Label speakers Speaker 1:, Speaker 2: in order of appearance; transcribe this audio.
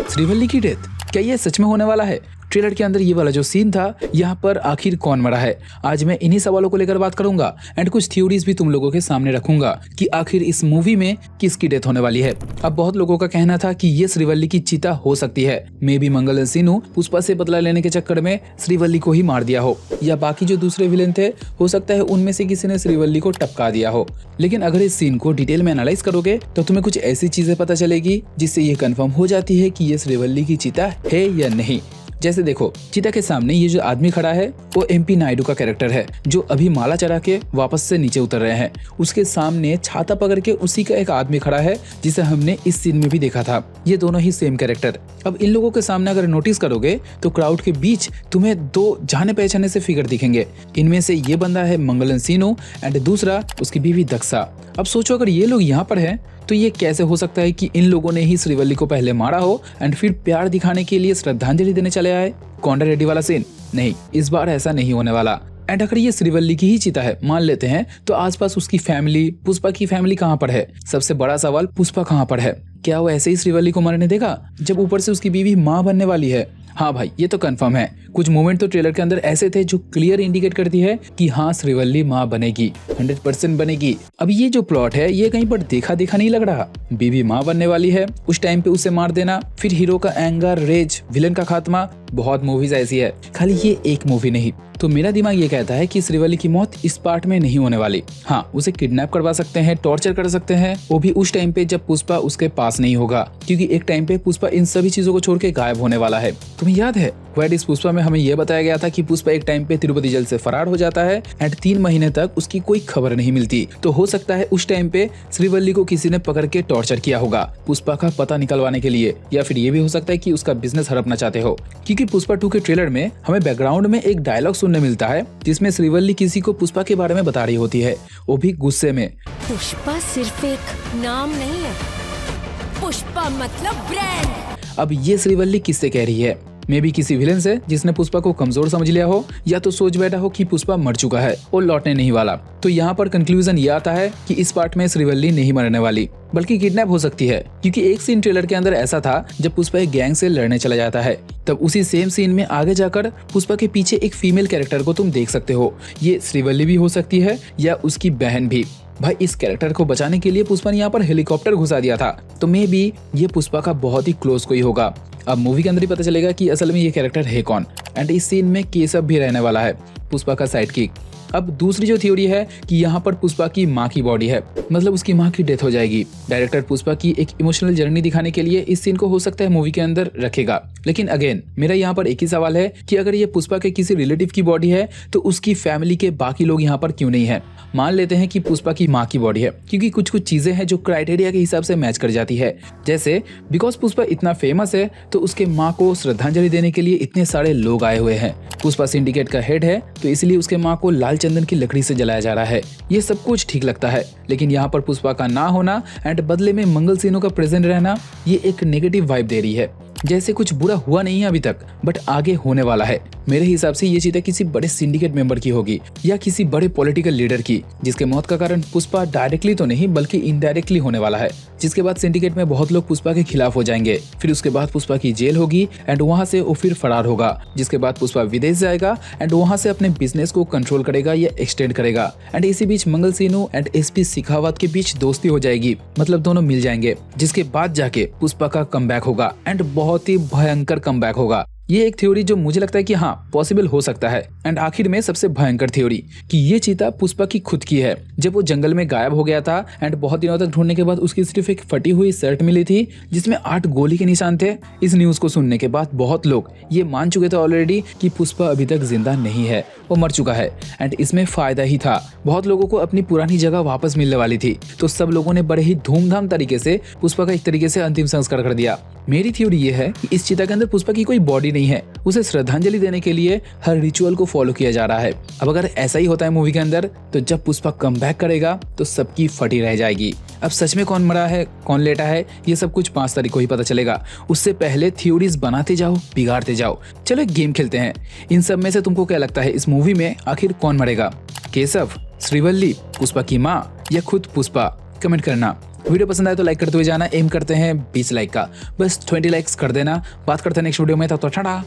Speaker 1: श्रीवल्ली की डेथ, क्या ये सच में होने वाला है? ट्रेलर के अंदर ये वाला जो सीन था, यहाँ पर आखिर कौन मरा है? आज मैं इन्हीं सवालों को लेकर बात करूंगा एंड कुछ थ्योरीज भी तुम लोगों के सामने रखूंगा कि आखिर इस मूवी में किसकी डेथ होने वाली है। अब बहुत लोगों का कहना था कि ये श्रीवल्ली की चीता हो सकती है। मे बी मंगल सीनू पुष्पा से बदला लेने के चक्कर में श्रीवल्ली को ही मार दिया हो, या बाकी जो दूसरे विलेन थे हो सकता है उनमें से किसी ने श्रीवल्ली को टपका दिया हो। लेकिन अगर इस सीन को डिटेल में एनालाइज करोगे तो तुम्हें कुछ ऐसी चीजें पता चलेगी जिससे ये कंफर्म हो जाती है कि ये श्रीवल्ली की चीता है या नहीं। जैसे देखो, चीता के सामने ये जो आदमी खड़ा है वो MP नायडू का कैरेक्टर है, जो अभी माला चढ़ा के वापस से नीचे उतर रहे हैं। उसके सामने छाता पकड़ के उसी का एक आदमी खड़ा है जिसे हमने इस सीन में भी देखा था। ये दोनों ही सेम कैरेक्टर। अब इन लोगों के सामने अगर नोटिस करोगे तो क्राउड के बीच तुम्हें दो जाने पहचाने से फिगर दिखेंगे। इनमें से ये बंदा है मंगलन सीनू एंड दूसरा उसकी बीवी दक्षा। अब सोचो, अगर ये लोग यहाँ पर हैं तो ये कैसे हो सकता है कि इन लोगों ने ही श्रीवल्ली को पहले मारा हो एंड फिर प्यार दिखाने के लिए श्रद्धांजलि देने चले आए? कौंडा रेड्डी वाला सीन? नहीं, इस बार ऐसा नहीं होने वाला। एंड अगर ये श्रीवल्ली की ही चीता है मान लेते हैं, तो आसपास उसकी फैमिली, पुष्पा की फैमिली कहाँ पर है? सबसे बड़ा सवाल, पुष्पा कहाँ पर है? क्या वो ऐसे ही श्रीवल्ली को मरने देगा जब ऊपर से उसकी बीवी माँ बनने वाली है? हाँ भाई, ये तो कंफर्म है। कुछ मोमेंट तो ट्रेलर के अंदर ऐसे थे जो क्लियर इंडिकेट करती है कि हाँ, श्रीवल्ली माँ बनेगी, 100% बनेगी। अब ये जो प्लॉट है ये कहीं पर देखा देखा नहीं लग रहा। बीवी माँ बनने वाली है, उस टाइम पे उसे मार देना, फिर हीरो का एंगर, रेज, विलन का खात्मा। बहुत मूवीज ऐसी है, खाली ये एक मूवी नहीं। तो मेरा दिमाग ये कहता है कि श्रीवल्ली की मौत इस पार्ट में नहीं होने वाली। हाँ, उसे किडनैप करवा सकते हैं, टॉर्चर कर सकते हैं, वो भी उस टाइम पे जब पुष्पा उसके पास नहीं होगा, क्योंकि एक टाइम पे पुष्पा इन सभी चीजों को छोड़ के गायब होने वाला है। तुम्हें याद है व्हाट इज पुष्पा में हमें यह बताया गया था कि पुष्पा एक टाइम पे तिरुपति जेल से फरार हो जाता है एंड 3 महीने तक उसकी कोई खबर नहीं मिलती। तो हो सकता है उस टाइम पे श्रीवल्ली को किसी ने पकड़ के टॉर्चर किया होगा पुष्पा का पता निकलवाने के लिए, या फिर ये भी हो सकता है कि उसका बिजनेस हड़पना चाहते हो। क्योंकि पुष्पा 2 के ट्रेलर में हमें बैकग्राउंड में एक डायलॉग सुनने मिलता है जिसमें श्रीवल्ली किसी को पुष्पा के बारे में बता रही होती है, वो भी गुस्से में।
Speaker 2: पुष्पा सिर्फ एक नाम नहीं है, पुष्पा मतलब ब्रांड।
Speaker 1: अब ये श्रीवल्ली किससे कह रही है? मे भी किसी विलेन से जिसने पुष्पा को कमजोर समझ लिया हो, या तो सोच बैठा हो कि पुष्पा मर चुका है और लौटने नहीं वाला। तो यहाँ पर कंक्लूजन ये आता है कि इस पार्ट में श्रीवल्ली नहीं मरने वाली, बल्कि किडनैप हो सकती है। क्योंकि एक सीन ट्रेलर के अंदर ऐसा था जब पुष्पा एक गैंग से लड़ने चला जाता है, तब उसी सेम सीन में आगे जाकर पुष्पा के पीछे एक फीमेल कैरेक्टर को तुम देख सकते हो। ये श्रीवल्ली भी हो सकती है या उसकी बहन भी। भाई, इस कैरेक्टर को बचाने के लिए पुष्पा ने यहाँ पर हेलीकॉप्टर घुसा दिया था, तो मे बी ये पुष्पा का बहुत ही क्लोज कोई होगा। अब मूवी के अंदर ही पता चलेगा कि असल में ये कैरेक्टर है कौन। एंड इस सीन में केशव भी रहने वाला है, पुष्पा का साइडकिक। अब दूसरी जो थ्योरी है कि यहाँ पर पुष्पा की माँ की बॉडी है, मतलब उसकी माँ की डेथ हो जाएगी। डायरेक्टर पुष्पा की एक इमोशनल जर्नी दिखाने के लिए इस सीन को हो सकता है मूवी के अंदर रखेगा। लेकिन अगेन मेरा यहाँ पर एक ही सवाल है कि अगर ये पुष्पा के किसी रिलेटिव की बॉडी है तो उसकी फैमिली के बाकी लोग यहाँ पर क्यों नहीं है? मान लेते हैं कि पुष्पा की माँ की बॉडी है, क्योंकि कुछ कुछ चीजें हैं जो क्राइटेरिया के हिसाब से मैच कर जाती है। जैसे बिकॉज पुष्पा इतना फेमस है तो उसके माँ को श्रद्धांजलि देने के लिए इतने सारे लोग आए हुए हैं। पुष्पा सिंडिकेट का हेड है तो इसलिए उसके माँ को लाल चंदन की लकड़ी से जलाया जा रहा है। ये सब कुछ ठीक लगता है, लेकिन यहाँ पर पुष्पा का ना होना एंड बदले में मंगल सीनू का प्रेजेंट रहना, ये एक नेगेटिव वाइब दे रही है। जैसे कुछ बुरा हुआ नहीं है अभी तक, बट आगे होने वाला है। मेरे हिसाब से ये चीजें किसी बड़े सिंडिकेट मेंबर की होगी या किसी बड़े पॉलिटिकल लीडर की, जिसके मौत का कारण पुष्पा डायरेक्टली तो नहीं बल्कि इनडायरेक्टली होने वाला है। जिसके बाद सिंडिकेट में बहुत लोग पुष्पा के खिलाफ हो जाएंगे, फिर उसके बाद पुष्पा की जेल होगी एंड वहां से वो फिर फरार होगा। जिसके बाद पुष्पा विदेश जाएगा एंड वहां से अपने बिजनेस को कंट्रोल करेगा या एक्सटेंड करेगा। एंड इसी बीच मंगल सीनू एंड SP शेखावत के बीच दोस्ती हो जाएगी, मतलब दोनों मिल जाएंगे। जिसके बाद जाके पुष्पा का कमबैक होगा एंड बहुत ही भयंकर कमबैक होगा। ये एक थ्योरी जो मुझे लगता है कि हाँ पॉसिबल हो सकता है। एंड आखिर में सबसे भयंकर थ्योरी कि ये चीता पुष्पा की खुद की है। जब वो जंगल में गायब हो गया था एंड बहुत दिनों तक ढूंढने के बाद उसकी सिर्फ एक फटी हुई शर्ट मिली थी जिसमें 8 गोली के निशान थे। इस न्यूज को सुनने के बाद बहुत लोग ये मान चुके थे ऑलरेडी कि पुष्पा अभी तक जिंदा नहीं है, वो मर चुका है। एंड इसमें फायदा ही था, बहुत लोगों को अपनी पुरानी जगह वापस मिलने वाली थी, तो सब लोगों ने बड़े ही धूमधाम तरीके से पुष्पा का एक तरीके से अंतिम संस्कार कर दिया। मेरी थ्योरी ये है कि इस चीता के अंदर पुष्पा की कोई बॉडी नहीं है, उसे श्रद्धांजलि देने के लिए हर रिचुअल को फॉलो किया जा रहा है। अब अगर ऐसा ही होता है मूवी के अंदर, तो जब पुष्पा कमबैक करेगा तो सबकी फटी रह जाएगी। अब सच में कौन मरा है कौन लेटा है ये सब कुछ 5 तारीख को ही पता चलेगा। उससे पहले थ्योरीज बनाते जाओ, बिगाड़ते जाओ। चलो एक गेम खेलते हैं। इन सब में से तुमको क्या लगता है इस मूवी में आखिर कौन मरेगा? केशव, श्रीवल्ली, पुष्पा की माँ या खुद पुष्पा? कमेंट करना। वीडियो पसंद आए तो लाइक करते हुए जाना, एम करते हैं 20 लाइक का, बस 20 लाइक्स कर देना। बात करते हैं नेक्स्ट वीडियो में, तब तो टाटा।